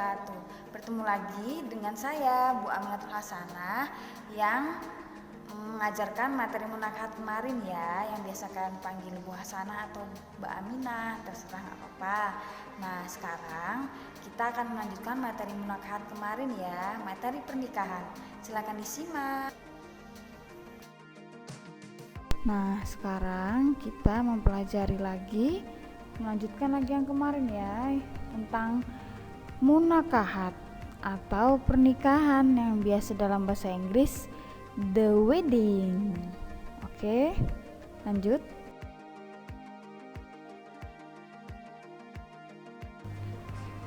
wabarakatuh. Bertemu lagi dengan saya Bu Aminatul Hasanah yang mengajarkan materi munakahat kemarin ya, yang biasa kalian panggil Bu Hasanah atau Mbak Aminah, terserah nggak apa-apa. Nah sekarang kita akan melanjutkan materi munakahat kemarin ya, materi pernikahan. Silakan disimak. Nah sekarang kita mempelajari lagi, melanjutkan lagi yang kemarin ya, tentang munakahat atau pernikahan yang biasa dalam bahasa Inggris the wedding. Oke, lanjut.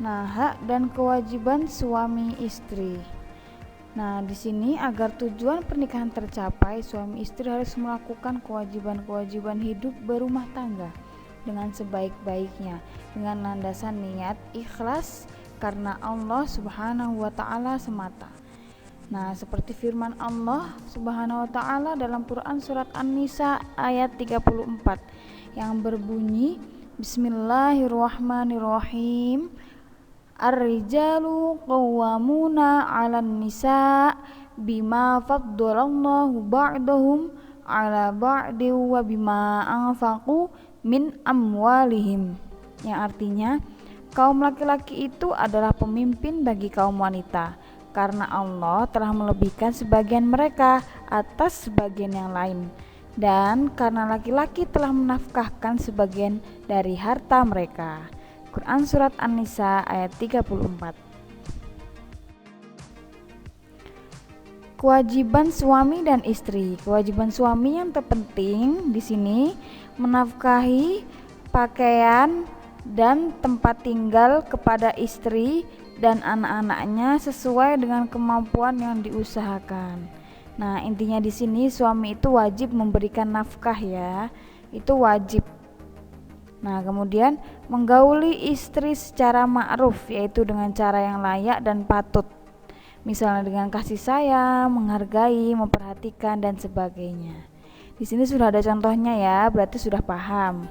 Nah, hak dan kewajiban suami istri. Nah, di sini agar tujuan pernikahan tercapai, suami istri harus melakukan kewajiban-kewajiban hidup berumah tangga dengan sebaik-baiknya, dengan landasan niat ikhlas karena Allah Subhanahu wa taala semata. Nah, seperti firman Allah Subhanahu wa taala dalam Quran surat An-Nisa ayat 34 yang berbunyi Bismillahirrahmanirrahim. Ar-rijalu qawwamuna 'alan nisa bima faddalallahu ba'dahum 'ala ba'di wa bima anfaqu min amwalihim. Yang artinya, kaum laki-laki itu adalah pemimpin bagi kaum wanita karena Allah telah melebihkan sebagian mereka atas sebagian yang lain, dan karena laki-laki telah menafkahkan sebagian dari harta mereka. Quran surat An-Nisa ayat 34. Kewajiban suami dan istri. Kewajiban suami yang terpenting di sini menafkahi pakaian dan tempat tinggal kepada istri dan anak-anaknya sesuai dengan kemampuan yang diusahakan. Nah, intinya di sini suami itu wajib memberikan nafkah ya. Itu wajib. Nah, kemudian menggauli istri secara ma'ruf, yaitu dengan cara yang layak dan patut. Misalnya dengan kasih sayang, menghargai, memperhatikan dan sebagainya. Di sini sudah ada contohnya ya, berarti sudah paham.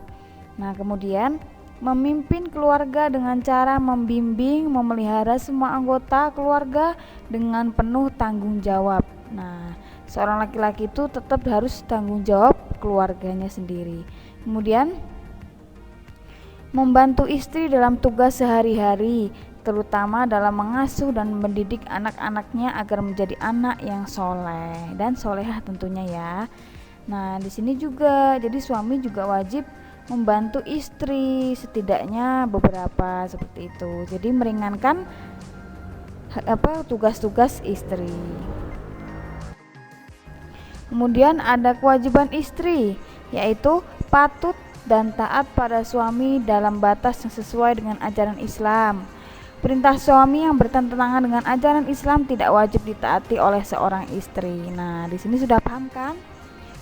Nah, kemudian memimpin keluarga dengan cara membimbing, memelihara semua anggota keluarga dengan penuh tanggung jawab. Nah, seorang laki-laki itu tetap harus tanggung jawab keluarganya sendiri. Kemudian membantu istri dalam tugas sehari-hari, terutama dalam mengasuh dan mendidik anak-anaknya agar menjadi anak yang soleh dan solehah tentunya ya. Nah, di sini juga jadi suami juga wajib membantu istri setidaknya beberapa seperti itu. Jadi meringankan tugas-tugas istri. Kemudian ada kewajiban istri, yaitu patut dan taat pada suami dalam batas yang sesuai dengan ajaran Islam. Perintah suami yang bertentangan dengan ajaran Islam tidak wajib ditaati oleh seorang istri. Nah, di sini sudah paham kan?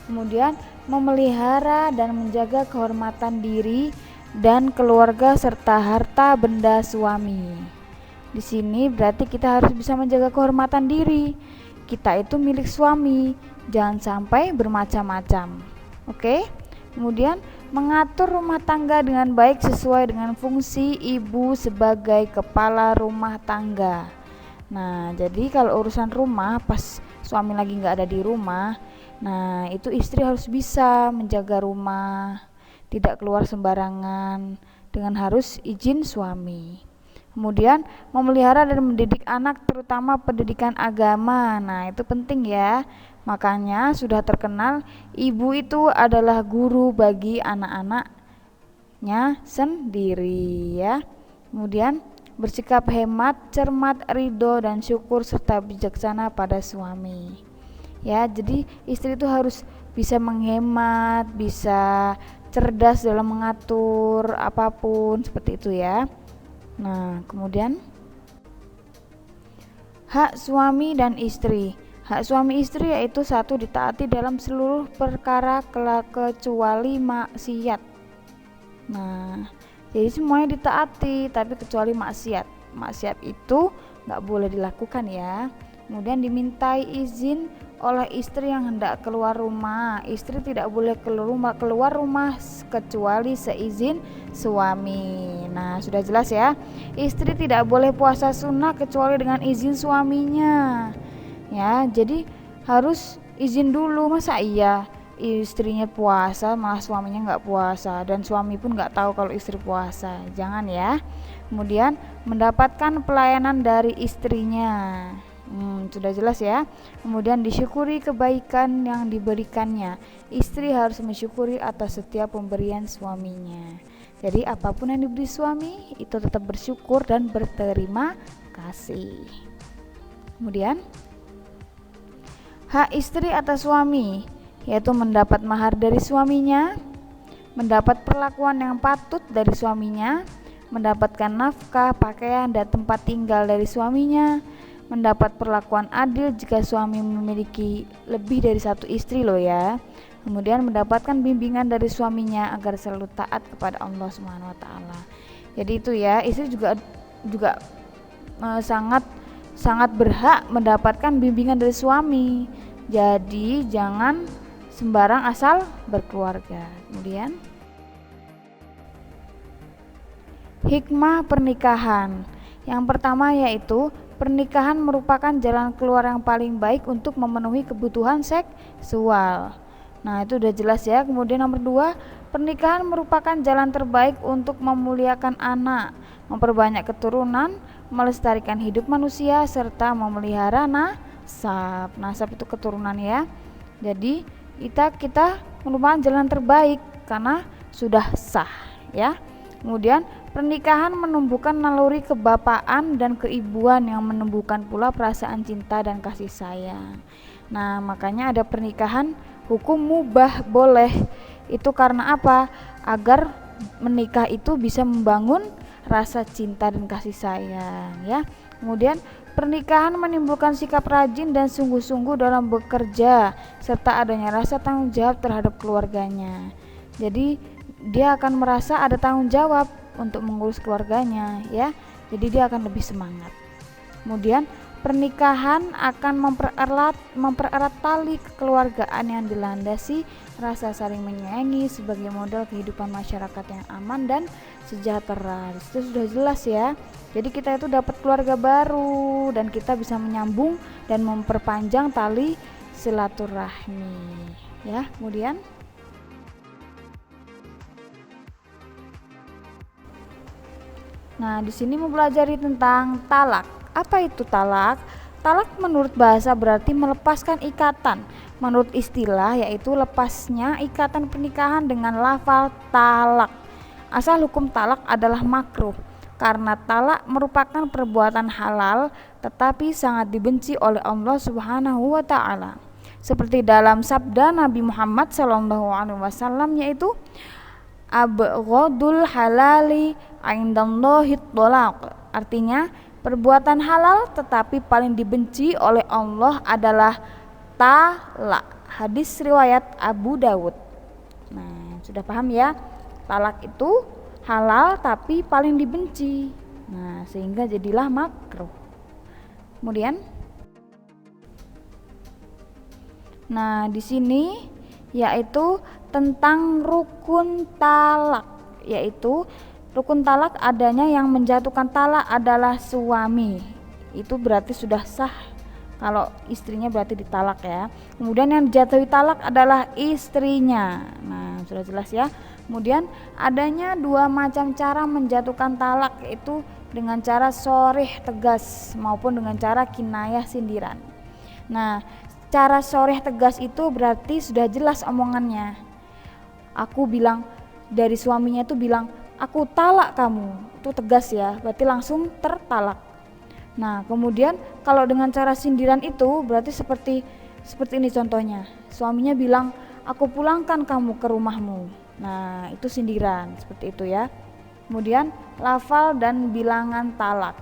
Kemudian memelihara dan menjaga kehormatan diri dan keluarga serta harta benda suami. Di sini berarti kita harus bisa menjaga kehormatan diri. Kita itu milik suami, jangan sampai bermacam-macam. Oke? Kemudian mengatur rumah tangga dengan baik sesuai dengan fungsi ibu sebagai kepala rumah tangga. Nah, jadi kalau urusan rumah pas suami lagi nggak ada di rumah, nah itu istri harus bisa menjaga rumah, tidak keluar sembarangan dengan harus izin suami. Kemudian memelihara dan mendidik anak, terutama pendidikan agama. Nah, itu penting ya. Makanya sudah terkenal ibu itu adalah guru bagi anak-anaknya sendiri ya. Kemudian bersikap hemat, cermat, ridho dan syukur serta bijaksana pada suami. Ya, jadi istri itu harus bisa menghemat, bisa cerdas dalam mengatur apapun seperti itu ya. Nah, kemudian hak suami dan istri. Hak suami istri yaitu satu, ditaati dalam seluruh perkara kecuali maksiat. Nah, jadi semuanya ditaati tapi kecuali maksiat. Maksiat itu nggak boleh dilakukan ya. Kemudian dimintai izin oleh istri yang hendak keluar rumah. Istri tidak boleh keluar rumah kecuali seizin suami. Nah, sudah jelas ya. Istri tidak boleh puasa sunnah kecuali dengan izin suaminya. Ya, jadi harus izin dulu. Masa iya istrinya puasa malah suaminya nggak puasa, dan suami pun nggak tahu kalau istri puasa? Jangan ya. Kemudian mendapatkan pelayanan dari istrinya. Sudah jelas ya. Kemudian disyukuri kebaikan yang diberikannya. Istri harus mensyukuri atas setiap pemberian suaminya. Jadi apapun yang diberi suami itu tetap bersyukur dan berterima kasih. Kemudian hak istri atas suami, yaitu mendapat mahar dari suaminya, mendapat perlakuan yang patut dari suaminya, mendapatkan nafkah, pakaian, dan tempat tinggal dari suaminya, mendapat perlakuan adil jika suami memiliki lebih dari satu istri loh ya. Kemudian mendapatkan bimbingan dari suaminya agar selalu taat kepada Allah Subhanahu wa taala. Jadi itu ya, istri juga sangat berhak mendapatkan bimbingan dari suami. Jadi jangan sembarang asal berkeluarga. Kemudian hikmah pernikahan. Yang pertama yaitu pernikahan merupakan jalan keluar yang paling baik untuk memenuhi kebutuhan seksual. Nah, itu udah jelas ya. Kemudian nomor 2, pernikahan merupakan jalan terbaik untuk memuliakan anak, memperbanyak keturunan, melestarikan hidup manusia, serta memelihara nasab. Nasab itu keturunan ya. Jadi kita merupakan jalan terbaik karena sudah sah ya. Kemudian pernikahan menumbuhkan naluri kebapaan dan keibuan yang menumbuhkan pula perasaan cinta dan kasih sayang. Nah, makanya ada pernikahan hukum mubah boleh. Itu karena apa? Agar menikah itu bisa membangun rasa cinta dan kasih sayang ya. Kemudian pernikahan menimbulkan sikap rajin dan sungguh-sungguh dalam bekerja serta adanya rasa tanggung jawab terhadap keluarganya. Jadi dia akan merasa ada tanggung jawab untuk mengurus keluarganya ya. Jadi dia akan lebih semangat. Kemudian pernikahan akan mempererat tali kekeluargaan yang dilandasi rasa saling menyayangi sebagai modal kehidupan masyarakat yang aman dan sejahtera. Itu sudah jelas ya. Jadi kita itu dapat keluarga baru dan kita bisa menyambung dan memperpanjang tali silaturahmi ya. Kemudian di sini mempelajari tentang talak. Apa itu talak? Talak menurut bahasa berarti melepaskan ikatan. Menurut istilah yaitu lepasnya ikatan pernikahan dengan lafal talak. Asal hukum talak adalah makruh karena talak merupakan perbuatan halal tetapi sangat dibenci oleh Allah Subhanahu wa taala. Seperti dalam sabda Nabi Muhammad SAW yaitu abghadul halali indallahi thalaq. Artinya perbuatan halal tetapi paling dibenci oleh Allah adalah talak. Hadis riwayat Abu Dawud. Nah, sudah paham ya? Talak itu halal tapi paling dibenci. Nah, sehingga jadilah makruh. Kemudian di sini yaitu tentang rukun talak, yaitu rukun talak adanya yang menjatuhkan talak adalah suami. Itu berarti sudah sah kalau istrinya berarti ditalak ya. Kemudian yang dijatuhi talak adalah istrinya. Nah, sudah jelas ya. Kemudian adanya 2 macam cara menjatuhkan talak, yaitu dengan cara sharih tegas maupun dengan cara kinayah sindiran. Nah, cara sharih tegas itu berarti sudah jelas omongannya. Aku bilang, dari suaminya itu bilang, aku talak kamu, itu tegas ya, berarti langsung tertalak. Nah, kemudian kalau dengan cara sindiran itu berarti seperti ini contohnya. Suaminya bilang, aku pulangkan kamu ke rumahmu. Nah, itu sindiran, seperti itu ya. Kemudian lafal dan bilangan talak.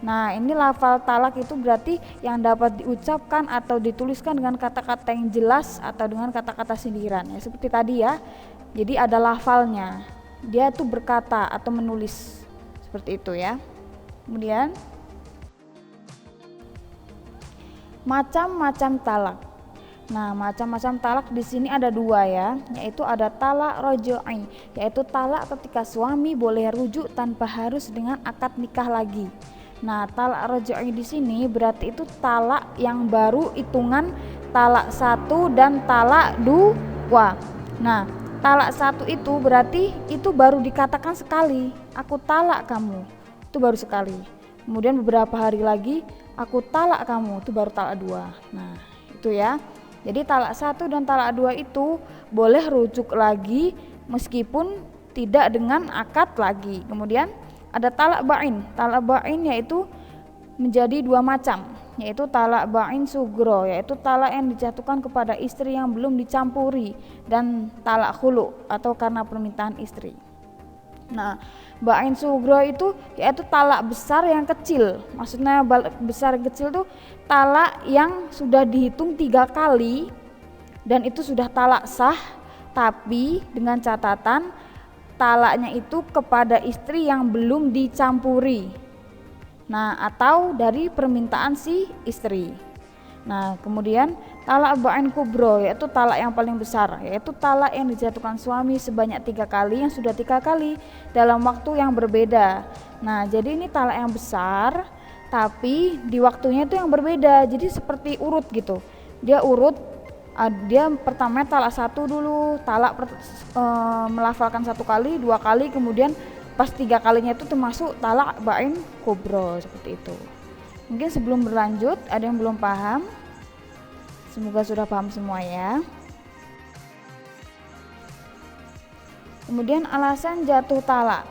Nah, ini lafal talak itu berarti yang dapat diucapkan atau dituliskan dengan kata-kata yang jelas atau dengan kata-kata sindiran ya, seperti tadi ya. Jadi ada lafalnya, dia tuh berkata atau menulis seperti itu ya. Kemudian macam-macam talak. Nah, macam-macam talak di sini ada dua ya, yaitu ada talak rojoi, yaitu talak ketika suami boleh rujuk tanpa harus dengan akad nikah lagi. Nah, talak rojoi di sini berarti itu talak yang baru hitungan talak 1 dan talak 2. Nah, talak 1 itu berarti itu baru dikatakan sekali, aku talak kamu, itu baru sekali. Kemudian beberapa hari lagi, aku talak kamu, itu baru talak 2. Nah, itu ya. Jadi talak 1 dan talak 2 itu boleh rujuk lagi meskipun tidak dengan akad lagi. Kemudian ada talak ba'in. Talak ba'in yaitu menjadi dua macam, yaitu talak ba'in sugro, yaitu talak yang dijatuhkan kepada istri yang belum dicampuri, dan talak khulu atau karena permintaan istri. Nah, ba'in sugro itu yaitu talak besar yang kecil. Maksudnya besar kecil tuh talak yang sudah dihitung 3 kali dan itu sudah talak sah, tapi dengan catatan talaknya itu kepada istri yang belum dicampuri. Nah, atau dari permintaan si istri. Nah, kemudian talak ba'in kubro, yaitu talak yang paling besar, yaitu talak yang dijatuhkan suami sebanyak 3 kali, yang sudah 3 kali dalam waktu yang berbeda. Nah, jadi ini talak yang besar tapi di waktunya itu yang berbeda, jadi seperti urut gitu. Dia urut, dia pertama talak 1 dulu, talak melafalkan 1 kali, 2 kali, kemudian pas 3 kalinya itu termasuk talak ba'in kubro, seperti itu. Mungkin sebelum berlanjut ada yang belum paham, semoga sudah paham semua ya. Kemudian alasan jatuh talak,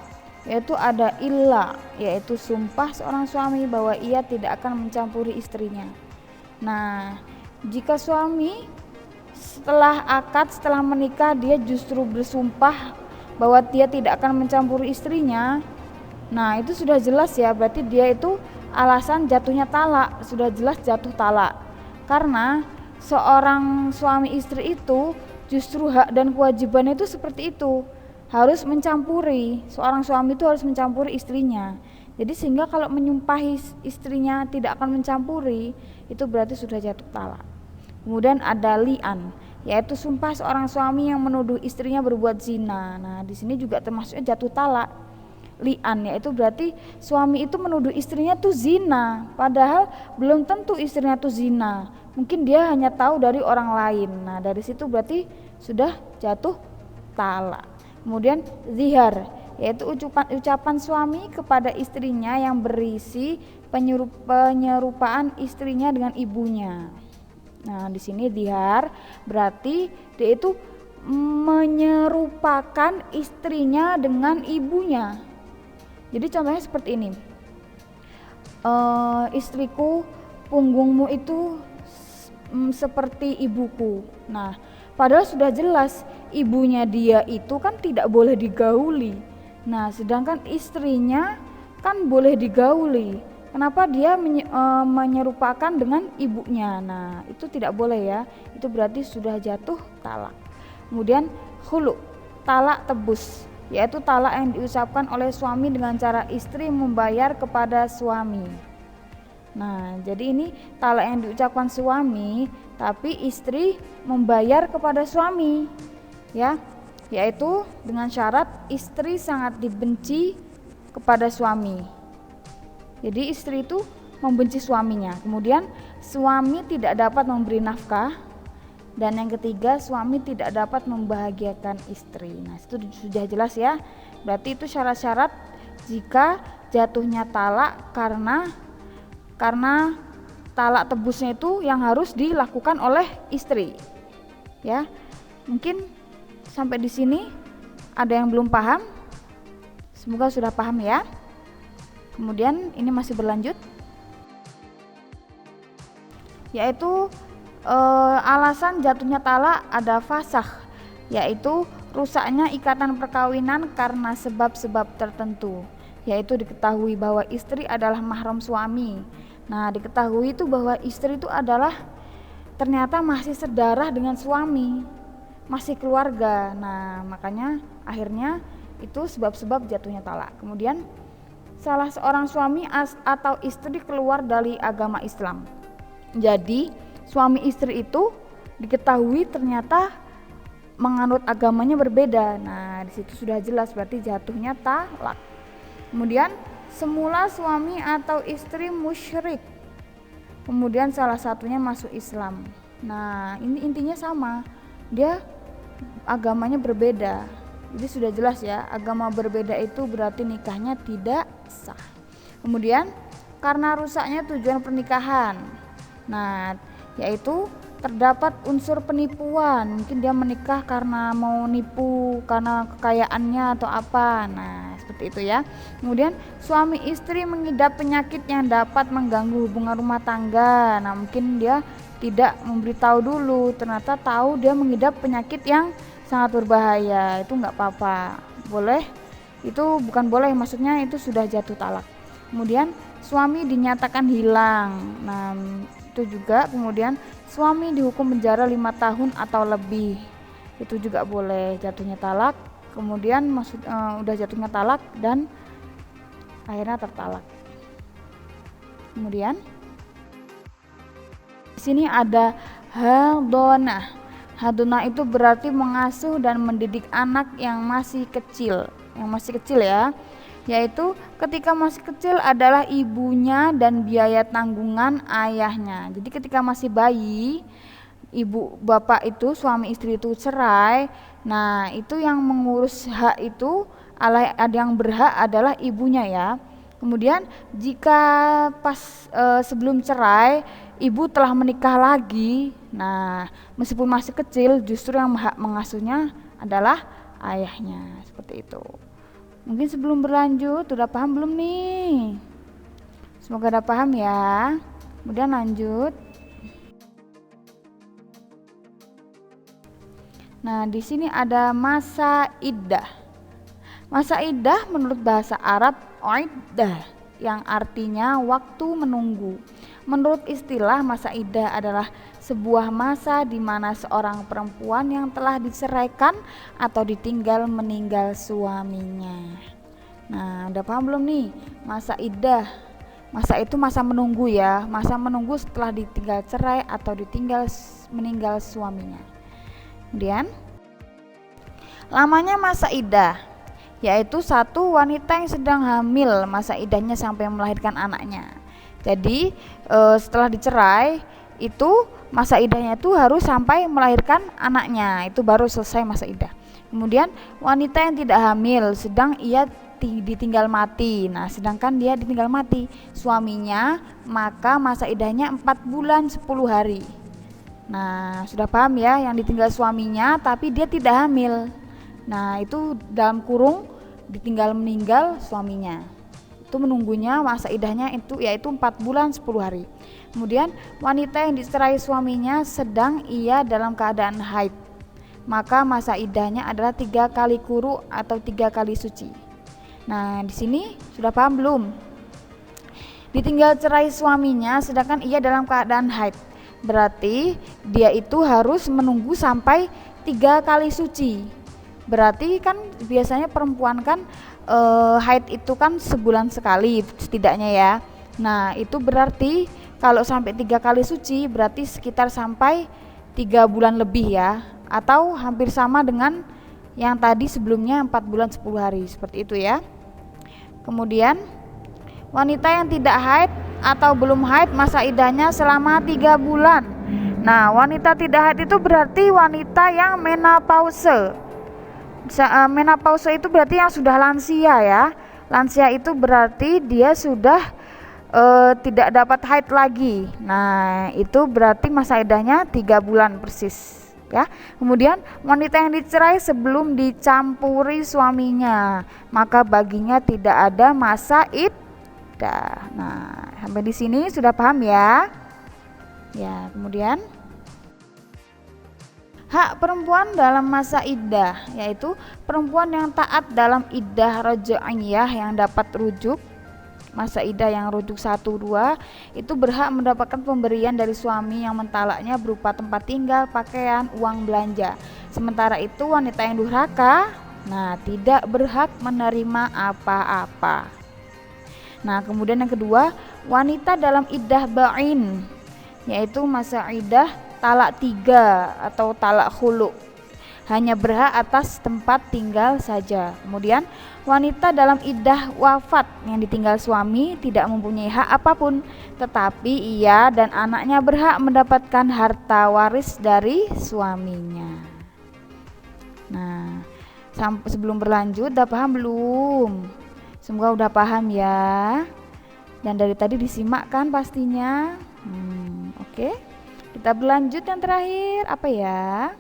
yaitu ada illa, yaitu sumpah seorang suami bahwa ia tidak akan mencampuri istrinya. Nah, jika suami setelah akad, setelah menikah, dia justru bersumpah bahwa dia tidak akan mencampuri istrinya, nah itu sudah jelas ya, berarti dia itu alasan jatuhnya talak, sudah jelas jatuh talak. Karena seorang suami istri itu justru hak dan kewajibannya itu seperti itu, harus mencampuri, seorang suami itu harus mencampuri istrinya. Jadi sehingga kalau menyumpahi istrinya tidak akan mencampuri, itu berarti sudah jatuh talak. Kemudian ada li'an, yaitu sumpah seorang suami yang menuduh istrinya berbuat zina. Nah, di sini juga termasuknya jatuh talak. Li'an, yaitu berarti suami itu menuduh istrinya tuh zina, padahal belum tentu istrinya tuh zina, mungkin dia hanya tahu dari orang lain. Nah, dari situ berarti sudah jatuh talak. Kemudian zihar, yaitu ucapan suami kepada istrinya yang berisi penyerupaan istrinya dengan ibunya. Nah, di sini zihar berarti dia itu menyerupakan istrinya dengan ibunya. Jadi contohnya seperti ini, istriku, punggungmu itu seperti ibuku. Nah, padahal sudah jelas ibunya dia itu kan tidak boleh digauli. Nah, sedangkan istrinya kan boleh digauli. Kenapa dia menyerupakan dengan ibunya? Nah, itu tidak boleh ya. Itu berarti sudah jatuh talak. Kemudian khulu, talak tebus, yaitu talak yang diucapkan oleh suami dengan cara istri membayar kepada suami. Nah, jadi ini talak yang diucapkan suami tapi istri membayar kepada suami, ya, yaitu dengan syarat istri sangat dibenci kepada suami. Jadi istri itu membenci suaminya. Kemudian suami tidak dapat memberi nafkah. Dan yang ketiga, suami tidak dapat membahagiakan istri. Nah, itu sudah jelas ya. Berarti itu syarat-syarat jika jatuhnya talak karena talak tebusnya itu yang harus dilakukan oleh istri. Ya. Mungkin sampai di sini ada yang belum paham? Semoga sudah paham ya. Kemudian ini masih berlanjut, yaitu alasan jatuhnya talak ada fasakh, yaitu rusaknya ikatan perkawinan karena sebab-sebab tertentu, yaitu diketahui bahwa istri adalah mahram suami. Nah, diketahui itu bahwa istri itu adalah ternyata masih sedarah dengan suami, masih keluarga. Nah, makanya akhirnya itu sebab-sebab jatuhnya talak. Kemudian salah seorang suami atau istri keluar dari agama Islam. Jadi suami istri itu diketahui ternyata menganut agamanya berbeda. Nah, di situ sudah jelas berarti jatuhnya talak. Kemudian semula suami atau istri musyrik, kemudian salah satunya masuk Islam. Nah, ini intinya sama, dia agamanya berbeda. Jadi sudah jelas ya, agama berbeda itu berarti nikahnya tidak sah. Kemudian karena rusaknya tujuan pernikahan, nah yaitu terdapat unsur penipuan, mungkin dia menikah karena mau nipu karena kekayaannya atau apa, nah seperti itu ya. Kemudian suami istri mengidap penyakit yang dapat mengganggu hubungan rumah tangga, nah mungkin dia tidak memberitahu dulu, ternyata tahu dia mengidap penyakit yang sangat berbahaya, itu nggak apa-apa, boleh, itu bukan boleh, maksudnya itu sudah jatuh talak. Kemudian suami dinyatakan hilang, nah itu juga. Kemudian suami dihukum penjara 5 tahun atau lebih, itu juga boleh, jatuhnya talak. Kemudian udah jatuhnya talak dan akhirnya tertalak. Kemudian di sini ada hadonah. Hadonah itu berarti mengasuh dan mendidik anak yang masih kecil, ya, yaitu ketika masih kecil adalah ibunya dan biaya tanggungan ayahnya. Jadi ketika masih bayi, ibu bapak itu, suami istri itu cerai, nah itu yang mengurus hak itu, ada yang berhak adalah ibunya ya. Kemudian jika pas sebelum cerai ibu telah menikah lagi, nah meskipun masih kecil justru yang hak mengasuhnya adalah ayahnya, seperti itu. Mungkin sebelum berlanjut, udah paham belum nih? Semoga udah paham ya. Kemudian lanjut. Nah, di sini ada masa iddah. Masa iddah menurut bahasa Arab iddah, yang artinya waktu menunggu. Menurut istilah, masa iddah adalah sebuah masa di mana seorang perempuan yang telah diceraikan atau ditinggal meninggal suaminya. Nah, udah paham belum nih? Masa iddah. Masa itu masa menunggu ya, masa menunggu setelah ditinggal cerai atau ditinggal meninggal suaminya. Kemudian lamanya masa iddah, yaitu satu, wanita yang sedang hamil masa iddahnya sampai melahirkan anaknya. Jadi setelah dicerai itu masa iddahnya itu harus sampai melahirkan anaknya, itu baru selesai masa iddah. Kemudian wanita yang tidak hamil sedang ia ditinggal mati, nah sedangkan dia ditinggal mati suaminya, maka masa iddahnya 4 bulan 10 hari. Nah sudah paham ya, yang ditinggal suaminya tapi dia tidak hamil, nah itu dalam kurung ditinggal meninggal suaminya, itu menunggunya masa iddahnya itu yaitu 4 bulan 10 hari. Kemudian wanita yang dicerai suaminya sedang ia dalam keadaan haid, maka masa iddahnya adalah 3 kali kuru atau 3 kali suci. Nah di sini sudah paham belum? Ditinggal cerai suaminya sedangkan ia dalam keadaan haid, berarti dia itu harus menunggu sampai 3 kali suci. Berarti kan biasanya perempuan kan haid itu kan sebulan sekali setidaknya ya. Nah itu berarti kalau sampai 3 kali suci berarti sekitar sampai 3 bulan lebih ya, atau hampir sama dengan yang tadi sebelumnya 4 bulan 10 hari, seperti itu ya. Kemudian wanita yang tidak haid atau belum haid masa iddahnya selama 3 bulan. Nah wanita tidak haid itu berarti wanita yang menopause. Menopause itu berarti yang sudah lansia ya. Lansia itu berarti dia sudah tidak dapat haid lagi. Nah itu berarti masa iddahnya 3 bulan persis ya. Kemudian wanita yang dicerai sebelum dicampuri suaminya, maka baginya tidak ada masa iddah. Nah sampai di sini sudah paham ya. Ya, kemudian hak perempuan dalam masa iddah, yaitu perempuan yang taat dalam iddah raj'iyah yang dapat rujuk, masa iddah yang rujuk 1-2 itu berhak mendapatkan pemberian dari suami yang mentalaknya berupa tempat tinggal, pakaian, uang belanja. Sementara itu wanita yang durhaka, nah tidak berhak menerima apa-apa. Nah kemudian yang kedua, wanita dalam iddah ba'in, yaitu masa iddah talak 3 atau talak khulu, hanya berhak atas tempat tinggal saja. Kemudian wanita dalam iddah wafat yang ditinggal suami tidak mempunyai hak apapun, tetapi ia dan anaknya berhak mendapatkan harta waris dari suaminya. Nah, sebelum berlanjut, udah paham belum? Semoga udah paham ya. Dan dari tadi disimak kan pastinya. Oke. Kita berlanjut yang terakhir, apa ya?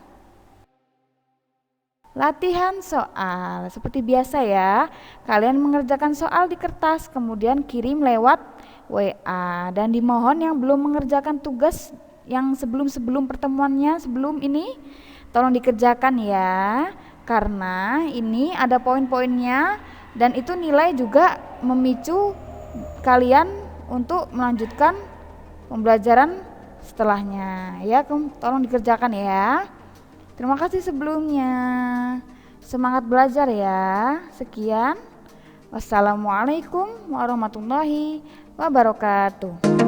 Latihan soal. Seperti biasa ya, kalian mengerjakan soal di kertas, kemudian kirim lewat WA. Dan dimohon yang belum mengerjakan tugas yang sebelum pertemuannya sebelum ini, tolong dikerjakan ya, karena ini ada poin-poinnya dan itu nilai juga memicu kalian untuk melanjutkan pembelajaran setelahnya ya. Tolong dikerjakan ya. Terima kasih sebelumnya. Semangat belajar ya. Sekian. Wassalamualaikum warahmatullahi wabarakatuh.